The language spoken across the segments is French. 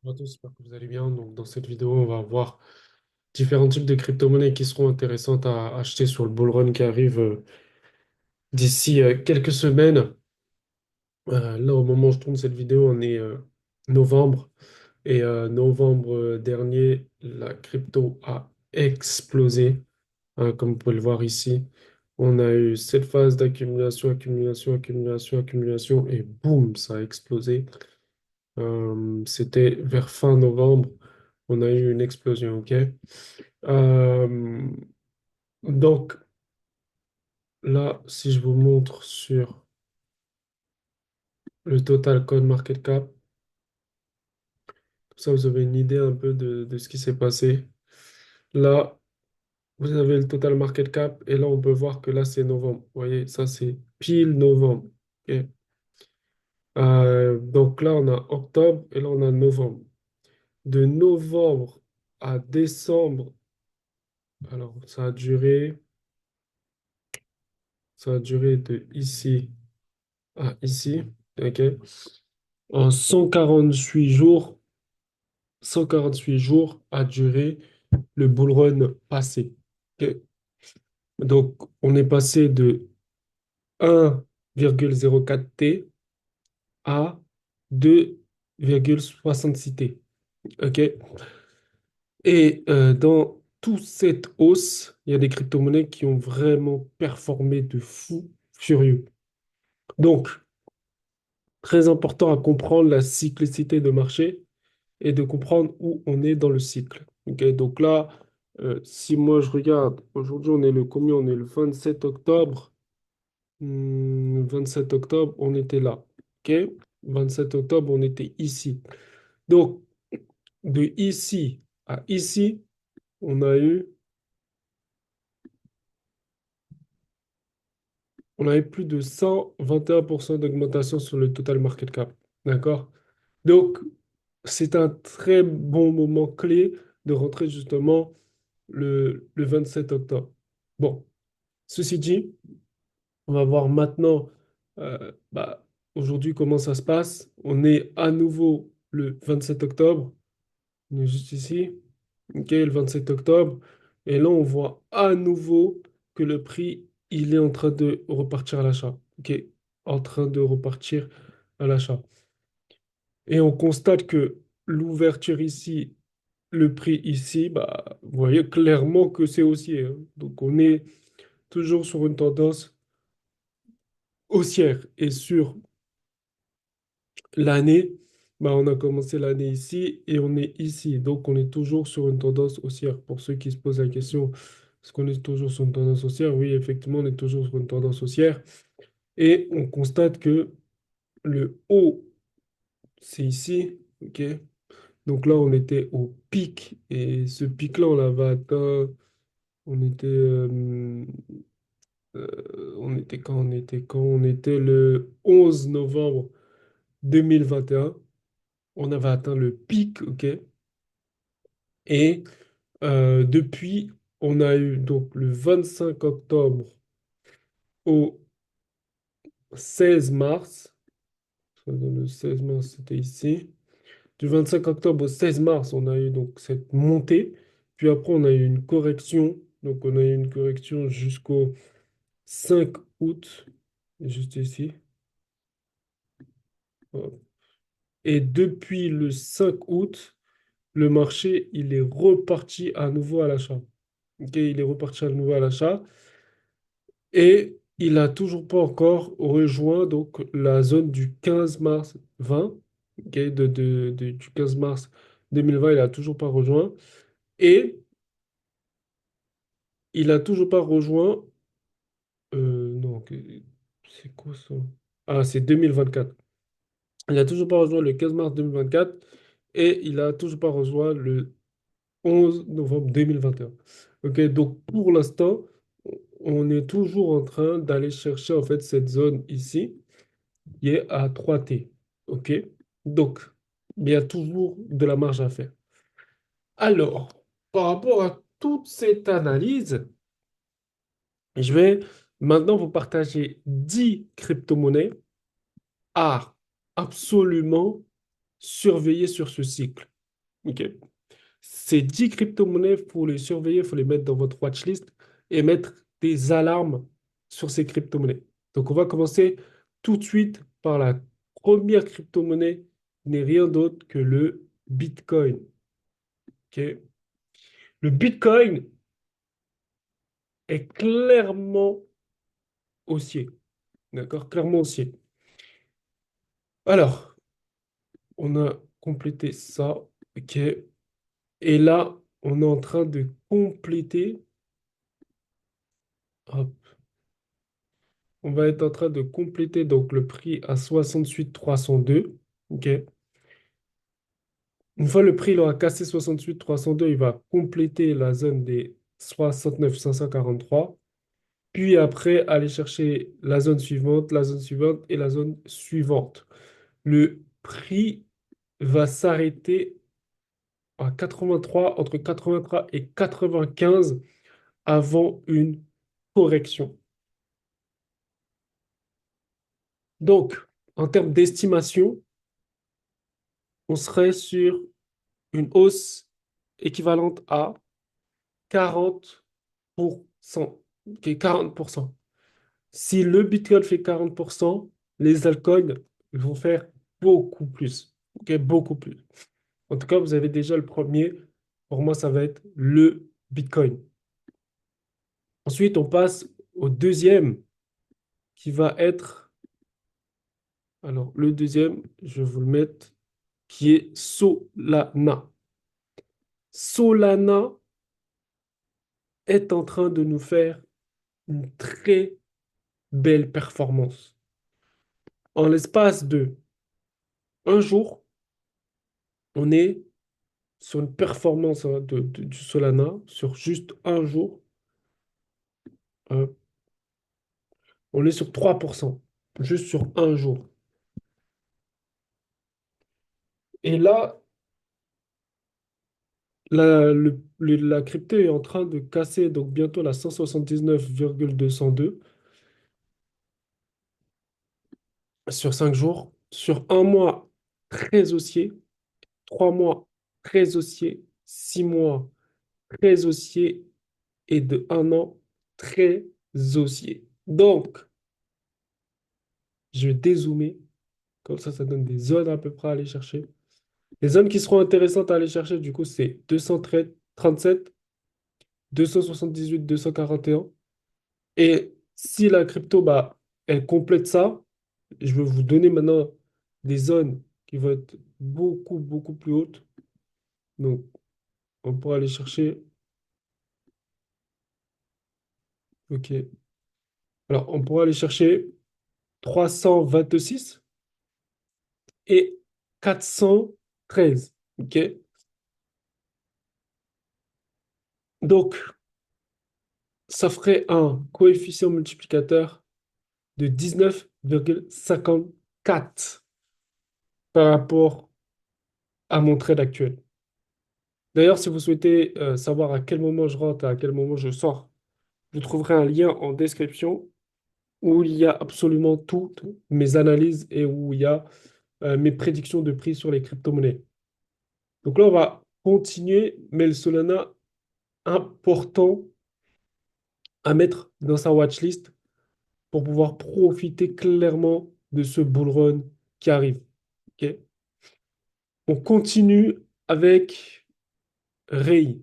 Bonjour à tous, j'espère que vous allez bien. Donc, dans cette vidéo, on va voir différents types de crypto-monnaies qui seront intéressantes à acheter sur le bull run qui arrive d'ici quelques semaines. Là, au moment où je tourne cette vidéo, on est novembre. Et novembre dernier, la crypto a explosé. Comme vous pouvez le voir ici, on a eu cette phase d'accumulation, accumulation, accumulation, accumulation, et boum, ça a explosé. C'était vers fin novembre, on a eu une explosion, ok? Euh, donc là, si je vous montre sur le total coin market cap, comme ça vous avez une idée un peu de ce qui s'est passé. Là, vous avez le total market cap et là, on peut voir que là, c'est novembre. Vous voyez, ça, c'est pile novembre. Ok. Donc là, on a octobre et là, on a novembre. De novembre à décembre, alors ça a duré de ici à ici. Ok. En 148 jours, 148 jours a duré le bull run passé. Ok. Donc, on est passé de 1,04 T à 2,66 T. OK? Et dans toute cette hausse, il y a des crypto-monnaies qui ont vraiment performé de fou furieux. Donc, très important à comprendre la cyclicité de marché et de comprendre où on est dans le cycle. Ok. Donc là, si moi je regarde, aujourd'hui on est le combien? On est le 27 octobre. 27 octobre, on était là. Ok. 27 octobre, on était ici. Donc, de ici à ici, on a eu, on a eu plus de 121% d'augmentation sur le total market cap. D'accord? Donc, c'est un très bon moment clé de rentrer justement le 27 octobre. Bon, ceci dit, on va voir maintenant aujourd'hui comment ça se passe. On est à nouveau le 27 octobre. On est juste ici. OK, le 27 octobre. Et là, on voit à nouveau que le prix, il est en train de repartir à l'achat. OK, en train de repartir à l'achat. Et on constate que l'ouverture ici, le prix ici, vous voyez clairement que c'est haussier, hein. Donc, on est toujours sur une tendance haussière. Et sur l'année, on a commencé l'année ici et on est ici. Donc, on est toujours sur une tendance haussière. Pour ceux qui se posent la question, est-ce qu'on est toujours sur une tendance haussière? Oui, effectivement, on est toujours sur une tendance haussière. Et on constate que le haut, c'est ici. OK? Donc là, on était au pic. Et ce pic-là, on l'avait atteint. On était, on était quand? On était le 11 novembre 2021. On avait atteint le pic, ok? Et depuis, on a eu donc le 25 octobre au 16 mars. Le 16 mars, c'était ici. Du 25 octobre au 16 mars, on a eu donc cette montée. Puis après, on a eu une correction. Donc, on a eu une correction jusqu'au 5 août, juste ici. Hop. Et depuis le 5 août, le marché, il est reparti à nouveau à l'achat. Ok, il est reparti à nouveau à l'achat. Et il n'a toujours pas encore rejoint donc, la zone du 15 mars 20. Ok, du 15 mars 2020, il n'a toujours pas rejoint. Et il n'a toujours pas rejoint. Non, c'est quoi ça? Ah, c'est 2024. Il n'a toujours pas rejoint le 15 mars 2024 et il n'a toujours pas rejoint le 11 novembre 2021. Ok, donc pour l'instant, on est toujours en train d'aller chercher en fait cette zone ici qui est à 3T. OK? Donc, il y a toujours de la marge à faire. Alors, par rapport à toute cette analyse, je vais maintenant vous partager 10 crypto-monnaies à absolument surveiller sur ce cycle. OK? Ces 10 crypto-monnaies, il faut les surveiller, il faut les mettre dans votre watchlist et mettre des alarmes sur ces crypto-monnaies. Donc, on va commencer tout de suite par la première crypto-monnaie, qui n'est rien d'autre que le Bitcoin. OK? Le Bitcoin est clairement haussier. D'accord? Clairement haussier. Alors, on a complété ça. OK? Et là, on est en train de compléter. Hop. On va être en train de compléter donc le prix à 68 302. OK. Une fois le prix il aura cassé 68 302, il va compléter la zone des 69 543. Puis après, aller chercher la zone suivante et la zone suivante. Le prix va s'arrêter à 83, entre 83 et 95 avant une correction. Donc, en termes d'estimation, on serait sur une hausse équivalente à 40%. Ok, 40%. Si le Bitcoin fait 40%, les altcoins vont faire beaucoup plus. Ok, beaucoup plus. En tout cas, vous avez déjà le premier. Pour moi, ça va être le Bitcoin. Ensuite, on passe au deuxième qui va être, alors le deuxième, je vais vous le mettre, qui est Solana. Solana est en train de nous faire une très belle performance. En l'espace de un jour, on est sur une performance du Solana, sur juste un jour, euh, on est sur 3%, juste sur un jour. Et là, la crypto est en train de casser donc bientôt la 179,202 sur 5 jours, sur un mois très haussier, 3 mois très haussier, 6 mois très haussier et de un an très haussier. Donc, je vais dézoomer, comme ça donne des zones à peu près à aller chercher. Les zones qui seront intéressantes à aller chercher, du coup, c'est 237, 278, 241. Et si la crypto, bah, elle complète ça, je vais vous donner maintenant des zones qui vont être beaucoup, beaucoup plus hautes. Donc, on pourra aller chercher. OK. Alors, on pourra aller chercher 326 et 413. OK? Donc, ça ferait un coefficient multiplicateur de 19,54 par rapport à mon trade actuel. D'ailleurs, si vous souhaitez savoir à quel moment je rentre et à quel moment je sors, vous trouverez un lien en description où il y a absolument toutes mes analyses et où il y a mes prédictions de prix sur les crypto-monnaies. Donc là, on va continuer, mais le Solana, important à mettre dans sa watchlist pour pouvoir profiter clairement de ce bull run qui arrive. Ok. On continue avec Ray.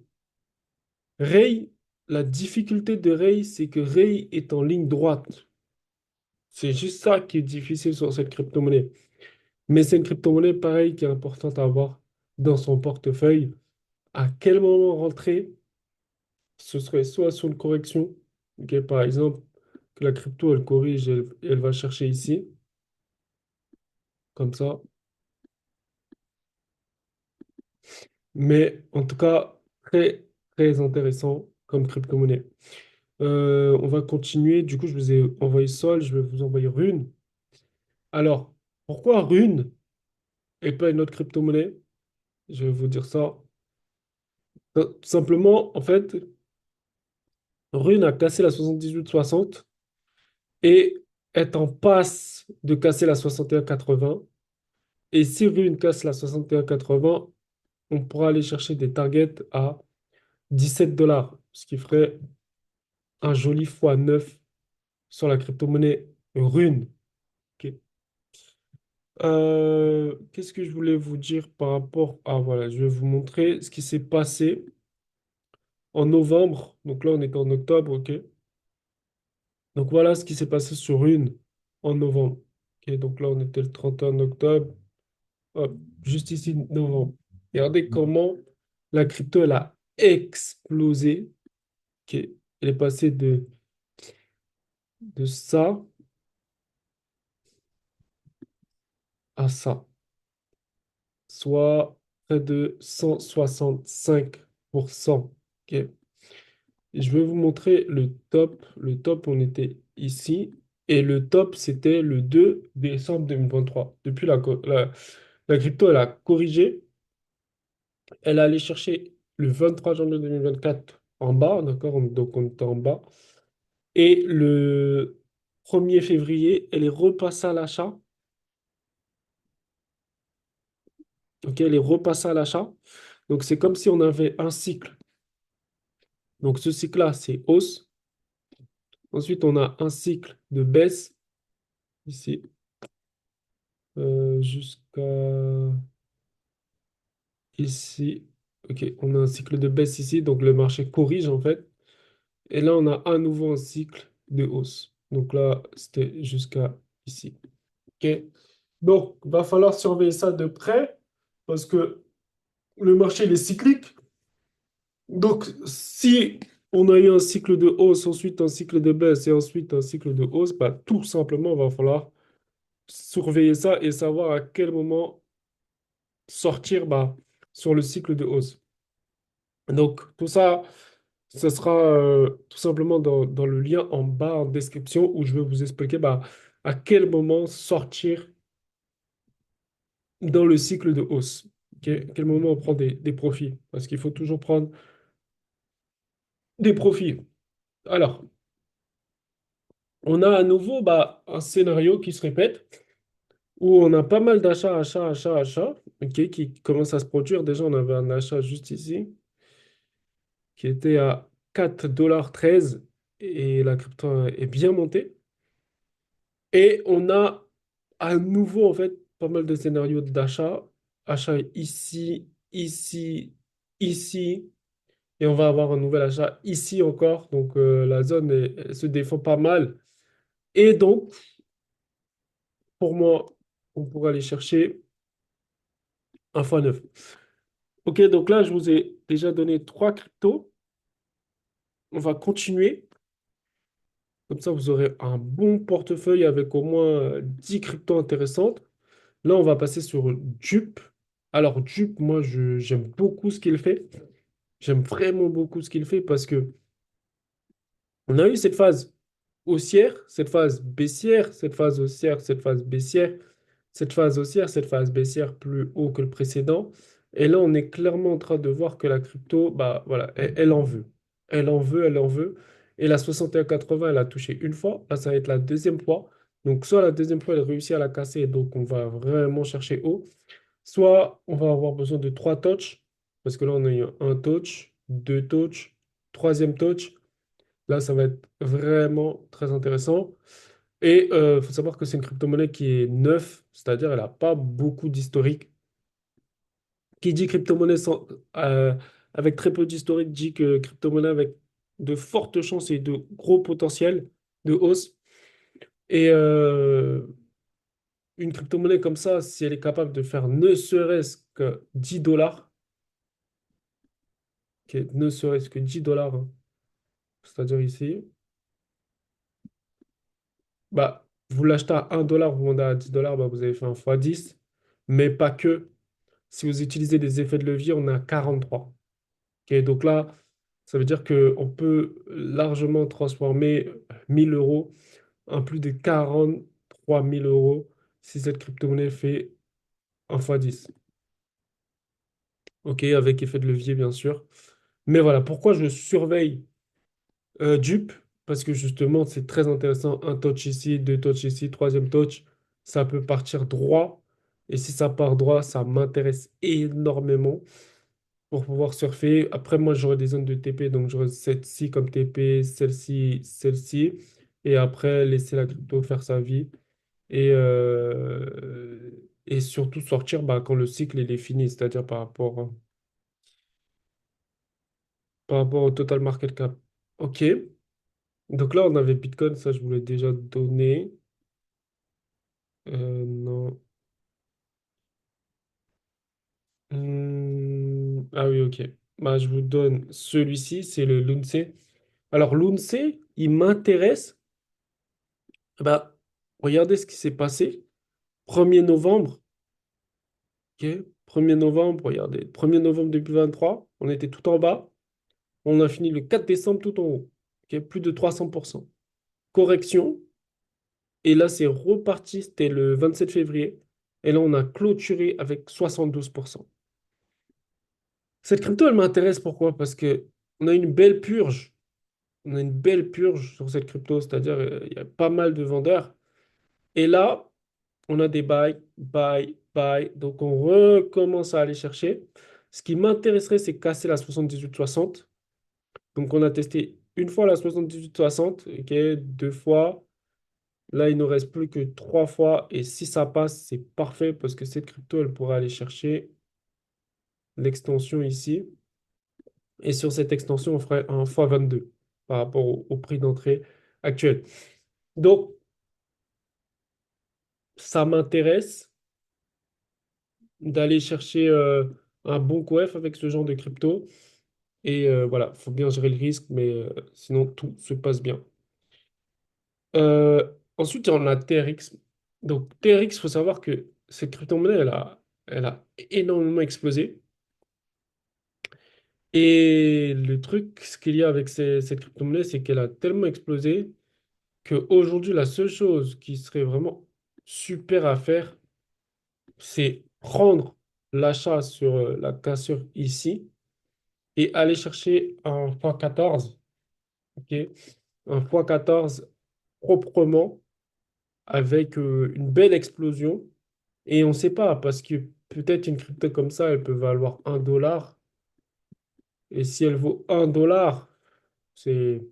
Ray, la difficulté de Ray, c'est que Ray est en ligne droite. C'est juste ça qui est difficile sur cette crypto-monnaie. Mais c'est une crypto-monnaie, pareil, qui est importante à avoir dans son portefeuille. À quel moment rentrer? Ce serait soit sur une correction, ok, par exemple, que la crypto, elle corrige, elle va chercher ici, comme ça. Mais en tout cas, très, très intéressant comme crypto-monnaie. On va continuer. Du coup, je vous ai envoyé Sol, je vais vous envoyer Rune. Alors, pourquoi Rune et pas une autre crypto-monnaie? Je vais vous dire ça. Tout simplement, en fait, Rune a cassé la 78,60 et est en passe de casser la 61,80. Et si Rune casse la 61,80, on pourra aller chercher des targets à 17 dollars, ce qui ferait un joli x9 sur la crypto-monnaie Rune. Ok. Qu'est-ce que je voulais vous dire par rapport à... Voilà, je vais vous montrer ce qui s'est passé en novembre. Donc là, on est en octobre, ok? Donc voilà ce qui s'est passé sur Rune en novembre. Ok, donc là, on était le 31 octobre. Hop, juste ici, novembre. Regardez comment la crypto, elle a explosé. Ok, elle est passée de ça à ça, soit près de 165%. Ok. Et je vais vous montrer le top. Le top, on était ici. Et le top, c'était le 2 décembre 2023. Depuis la crypto, elle a corrigé. Elle est allée chercher le 23 janvier 2024 en bas, d'accord? Donc on était en bas. Et le 1er février, elle est repassée à l'achat. Ok, elle est repassée à l'achat. Donc c'est comme si on avait un cycle. Donc ce cycle-là, c'est hausse. Ensuite, on a un cycle de baisse ici jusqu'à ici. Ok, on a un cycle de baisse ici. Donc le marché corrige en fait. Et là, on a à nouveau un cycle de hausse. Donc là, c'était jusqu'à ici. Ok. Donc, va falloir surveiller ça de près parce que le marché, il est cyclique. Donc, si on a eu un cycle de hausse, ensuite un cycle de baisse et ensuite un cycle de hausse, bah, tout simplement, il va falloir surveiller ça et savoir à quel moment sortir bah, sur le cycle de hausse. Donc, tout ça, ce sera tout simplement dans le lien en bas en description où je vais vous expliquer bah, à quel moment sortir dans le cycle de hausse. Ok. À quel moment on prend des profits? Parce qu'il faut toujours prendre des profits. Alors, on a à nouveau bah, un scénario qui se répète où on a pas mal d'achats, achats, achats, achats, ok, qui commencent à se produire. Déjà, on avait un achat juste ici qui était à 4,13 $ et la crypto est bien montée. Et on a à nouveau, en fait, pas mal de scénarios d'achat. Achat ici, ici, ici. Et on va avoir un nouvel achat ici encore. Donc, la zone elle se défend pas mal. Et donc, pour moi, on pourrait aller chercher un x9. OK, donc là, je vous ai déjà donné trois cryptos. On va continuer. Comme ça, vous aurez un bon portefeuille avec au moins 10 cryptos intéressantes. Là, on va passer sur Dupe. Alors, Dupe, moi, j'aime beaucoup ce qu'il fait. J'aime vraiment beaucoup ce qu'il fait parce que on a eu cette phase haussière, cette phase baissière, cette phase haussière, cette phase baissière, cette phase haussière, cette phase baissière plus haut que le précédent. Et là, on est clairement en train de voir que la crypto, bah voilà, elle en veut. Elle en veut, elle en veut. Et la 61,80, elle a touché une fois. Là, ça va être la deuxième fois. Donc, soit la deuxième fois, elle réussit à la casser, donc on va vraiment chercher haut. Soit on va avoir besoin de trois touches, parce que là, on a eu un touch, deux touches, troisième touch. Là, ça va être vraiment très intéressant. Et il faut savoir que c'est une crypto-monnaie qui est neuve, c'est-à-dire elle n'a pas beaucoup d'historique. Qui dit crypto-monnaie avec très peu d'historique dit que crypto-monnaie avec de fortes chances et de gros potentiel de hausse. Et une crypto-monnaie comme ça, si elle est capable de faire ne serait-ce que 10 dollars, ne serait-ce que 10 dollars, hein, c'est-à-dire ici, bah, vous l'achetez à 1 dollar, vous vendez à 10 dollars, bah, vous avez fait un x10, mais pas que. Si vous utilisez des effets de levier, on est à 43. Ok, donc là, ça veut dire qu'on peut largement transformer 1000 euros en plus de 43 000 € si cette crypto-monnaie fait un x10. Ok, avec effet de levier, bien sûr. Mais voilà, pourquoi je surveille Dupe? Parce que justement, c'est très intéressant. Un touch ici, deux touch ici, troisième touch, ça peut partir droit. Et si ça part droit, ça m'intéresse énormément. pour pouvoir surfer. Après, moi, j'aurai des zones de TP, donc j'aurai celle-ci comme TP, celle-ci, celle-ci. Et après, laisser la crypto faire sa vie. Et surtout sortir bah, quand le cycle il est fini, c'est-à-dire par rapport au total market cap. OK. Donc là, on avait Bitcoin, ça, je vous l'ai déjà donné. Non. Ah oui, OK. Bah, je vous donne celui-ci, c'est le Lunce. Alors, Lunce, il m'intéresse. Bah, regardez ce qui s'est passé. 1er novembre, ok? 1er novembre, regardez. 1er novembre 2023, on était tout en bas. On a fini le 4 décembre tout en haut. Ok? Plus de 300%. Correction. Et là, c'est reparti. C'était le 27 février. Et là, on a clôturé avec 72%. Cette crypto, elle m'intéresse. Pourquoi? Parce que on a une belle purge. On a une belle purge sur cette crypto. C'est-à-dire, il y a pas mal de vendeurs. Et là, on a des buy, buy, buy. Donc, on recommence à aller chercher. Ce qui m'intéresserait, c'est casser la 78-60. Donc, on a testé une fois la 78-60, ok, deux fois. Là, il ne reste plus que trois fois. Et si ça passe, c'est parfait parce que cette crypto, elle pourra aller chercher l'extension ici. Et sur cette extension, on ferait un x22 par rapport au prix d'entrée actuel. Donc, ça m'intéresse d'aller chercher un bon coef avec ce genre de crypto. Et voilà, il faut bien gérer le risque, mais sinon tout se passe bien. Ensuite, on a TRX. Donc TRX, il faut savoir que cette crypto-monnaie, elle a énormément explosé. Et le truc, ce qu'il y a avec cette crypto-monnaie, c'est qu'elle a tellement explosé qu'aujourd'hui, la seule chose qui serait vraiment super à faire, c'est prendre l'achat sur la cassure ici et aller chercher un x14, ok? Un x14 proprement avec une belle explosion. Et on ne sait pas, parce que peut-être une crypto comme ça, elle peut valoir 1 dollar. Et si elle vaut 1 dollar, c'est,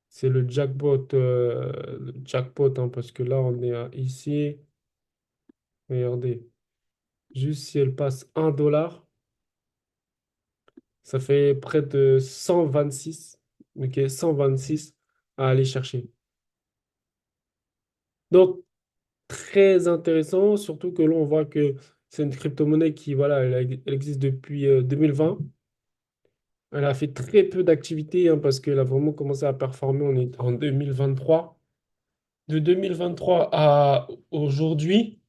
c'est le jackpot hein, parce que là, on est ici. Regardez, juste si elle passe 1 dollar, ça fait près de 126. Ok, 126 à aller chercher. Donc, très intéressant, surtout que là, on voit que c'est une crypto-monnaie qui, voilà, elle existe depuis 2020. Elle a fait très peu d'activités hein, parce qu'elle a vraiment commencé à performer. On est en 2023. De 2023 à aujourd'hui,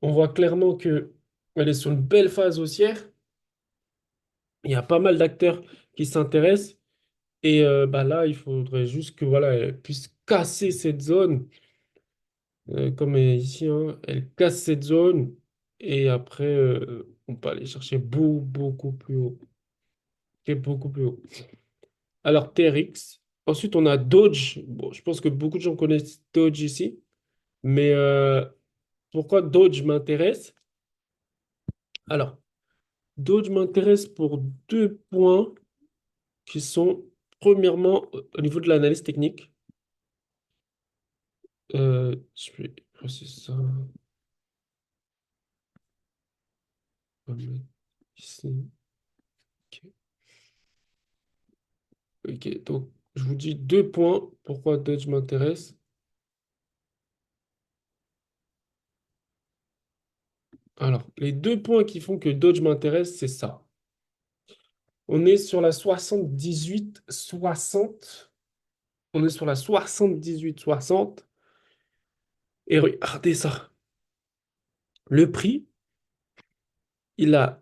on voit clairement que elle est sur une belle phase haussière. Il y a pas mal d'acteurs qui s'intéressent. Et bah là, il faudrait juste que voilà, elle puisse casser cette zone, comme elle est ici, hein. Elle casse cette zone. Et après, on peut aller chercher beaucoup plus haut. Ok, beaucoup plus haut. Alors, TRX. Ensuite, on a Doge. Bon, je pense que beaucoup de gens connaissent Doge ici. Mais pourquoi Doge m'intéresse? Alors, Doge m'intéresse pour deux points qui sont, premièrement, au niveau de l'analyse technique. Je vais passer ça. On va mettre ici. Ok. Ok, donc je vous dis deux points pourquoi Doge m'intéresse. Alors, les deux points qui font que Doge m'intéresse, c'est ça. On est sur la 78-60. On est sur la 78-60. Et regardez ça. Le prix, il a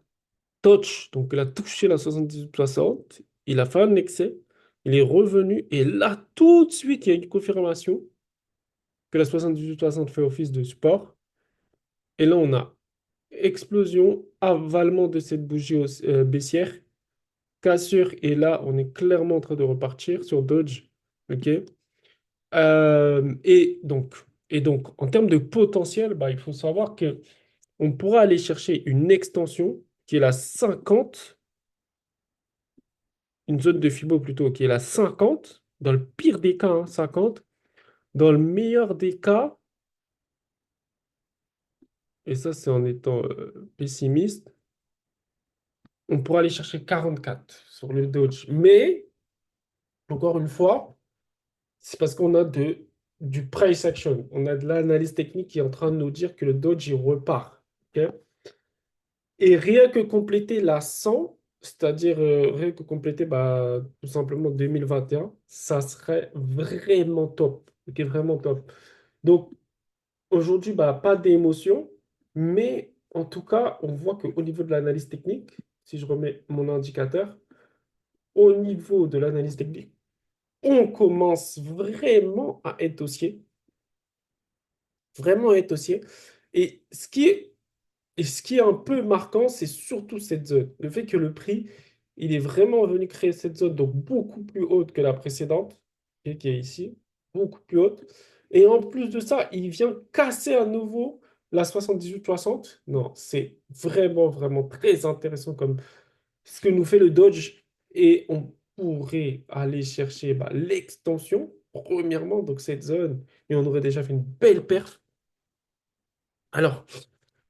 donc il a touché la 78-60. Il a fait un excès. Il est revenu. Et là, tout de suite, il y a une confirmation que la 78-60 fait office de support. Et là, on a explosion, avalement de cette bougie baissière, cassure. Et là, on est clairement en train de repartir sur Dodge. OK? Et donc, en termes de potentiel, bah, il faut savoir que on pourra aller chercher une extension qui est la 50. une zone de Fibo plutôt qui est la 50, dans le pire des cas, hein, 50. Dans le meilleur des cas, et ça c'est en étant pessimiste, on pourra aller chercher 44 sur le Dodge. Mais, encore une fois, c'est parce qu'on a du price action. On a de l'analyse technique qui est en train de nous dire que le Dodge, il repart. Ok. Et rien que compléter la 100, c'est-à-dire rien que compléter bah, tout simplement 2021, ça serait vraiment top. Ok, vraiment top. Donc, aujourd'hui, bah, pas d'émotion, mais en tout cas, on voit qu'au niveau de l'analyse technique, si je remets mon indicateur, au niveau de l'analyse technique, on commence vraiment à être dossier. Et ce qui est un peu marquant, c'est surtout cette zone. Le fait que le prix, il est vraiment venu créer cette zone, donc beaucoup plus haute que la précédente, qui est ici, beaucoup plus haute. Et en plus de ça, il vient casser à nouveau la 78-60. Non, c'est vraiment très intéressant comme ce que nous fait le Dodge. Et on pourrait aller chercher bah, l'extension, premièrement, donc cette zone, et on aurait déjà fait une belle perf. Alors,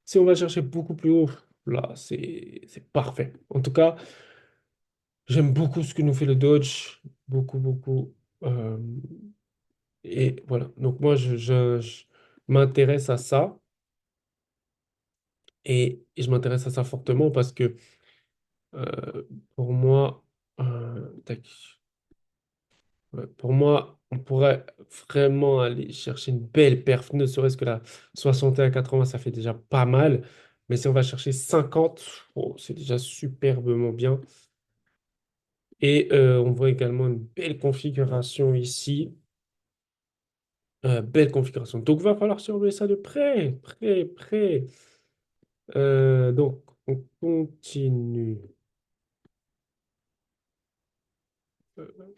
si on va chercher beaucoup plus haut, là, c'est parfait. En tout cas, j'aime beaucoup ce que nous fait le Dodge. Beaucoup. Euh, et voilà. Donc, moi, je m'intéresse à ça. Et je m'intéresse à ça fortement parce que euh, pour moi, tac, ouais, pour moi, on pourrait vraiment aller chercher une belle perf, ne serait-ce que la 61-80, ça fait déjà pas mal. Mais si on va chercher 50, oh, c'est déjà superbement bien. Et on voit également une belle configuration ici. Belle configuration. Donc, va falloir surveiller ça de près. Donc, on continue. Euh,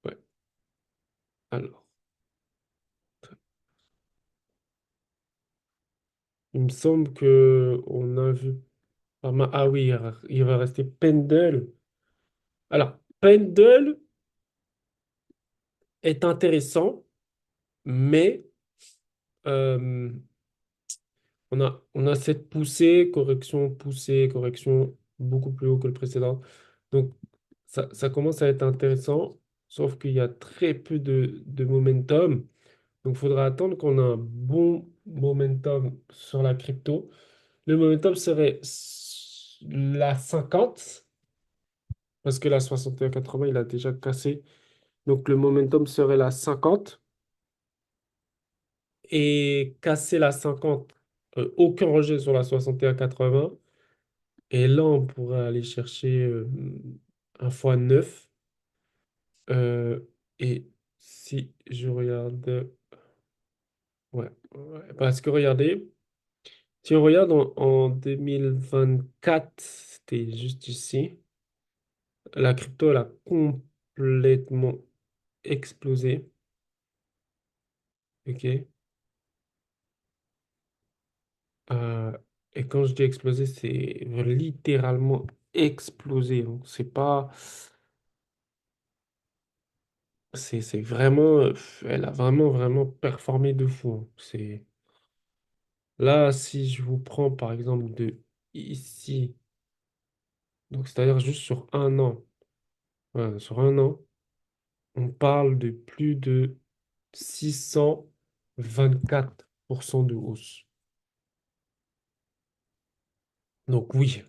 ouais. Alors, il me semble que on a vu pas mal. Ah oui, il va rester Pendle. Alors, Pendle est intéressant, mais euh, on a cette correction beaucoup plus haut que le précédent. Donc, ça commence à être intéressant, sauf qu'il y a très peu de momentum. Donc, il faudra attendre qu'on ait un bon momentum sur la crypto. Le momentum serait la 50, parce que la 61,80, il a déjà cassé. Donc, le momentum serait la 50. Et casser la 50, aucun rejet sur la 61,80. Et là, on pourrait aller chercher un fois 9. Et si je regarde, ouais, parce que regardez, si on regarde en 2024, c'était juste ici, la crypto, elle a complètement explosé. OK? Euh, et quand je dis explosé, c'est littéralement explosé. Donc, c'est pas, c'est vraiment, elle a vraiment performé de fou, hein. C'est là, si je vous prends par exemple de ici, donc c'est-à-dire juste sur un an, voilà, sur un an, on parle de plus de 624% de hausse. Donc oui,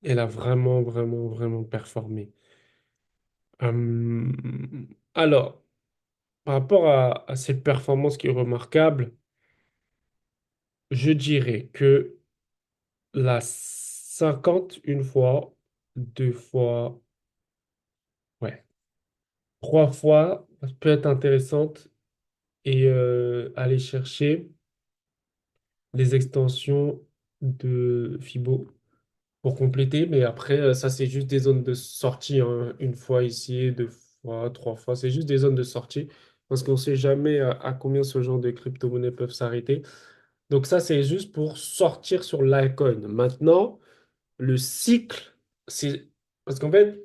elle a vraiment performé. Alors, par rapport à cette performance qui est remarquable, je dirais que la 50 une fois, deux fois, ouais, trois fois, ça peut être intéressante et aller chercher les extensions de Fibo pour compléter. Mais après, ça, c'est juste des zones de sortie, hein. Une fois ici, deux fois, trois fois, c'est juste des zones de sortie parce qu'on ne sait jamais à combien ce genre de crypto-monnaies peuvent s'arrêter. Donc ça, c'est juste pour sortir sur l'alcoin. Maintenant, le cycle, c'est Parce qu'en fait,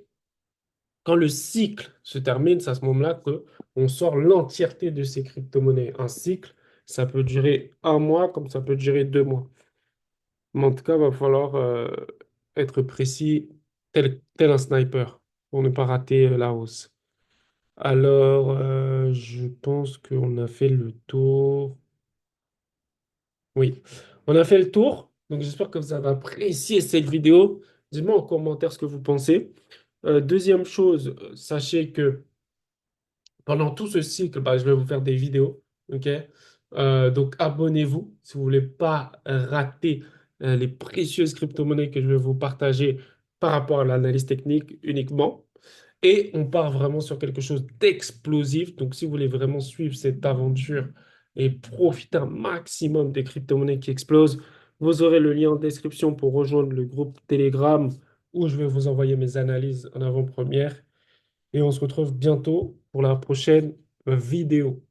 quand le cycle se termine, c'est à ce moment-là que on sort l'entièreté de ces crypto-monnaies. Un cycle, ça peut durer un mois comme ça peut durer 2 mois. Mais en tout cas, il va falloir être précis, tel un sniper, pour ne pas rater la hausse. Alors, je pense qu'on a fait le tour. Oui, on a fait le tour. Donc, j'espère que vous avez apprécié cette vidéo. Dites-moi en commentaire ce que vous pensez. Deuxième chose, sachez que pendant tout ce cycle, bah, je vais vous faire des vidéos. OK? Donc, abonnez-vous si vous voulez pas rater les précieuses crypto-monnaies que je vais vous partager par rapport à l'analyse technique uniquement. Et on part vraiment sur quelque chose d'explosif. Donc, si vous voulez vraiment suivre cette aventure et profiter un maximum des crypto-monnaies qui explosent, vous aurez le lien en description pour rejoindre le groupe Telegram où je vais vous envoyer mes analyses en avant-première. Et on se retrouve bientôt pour la prochaine vidéo.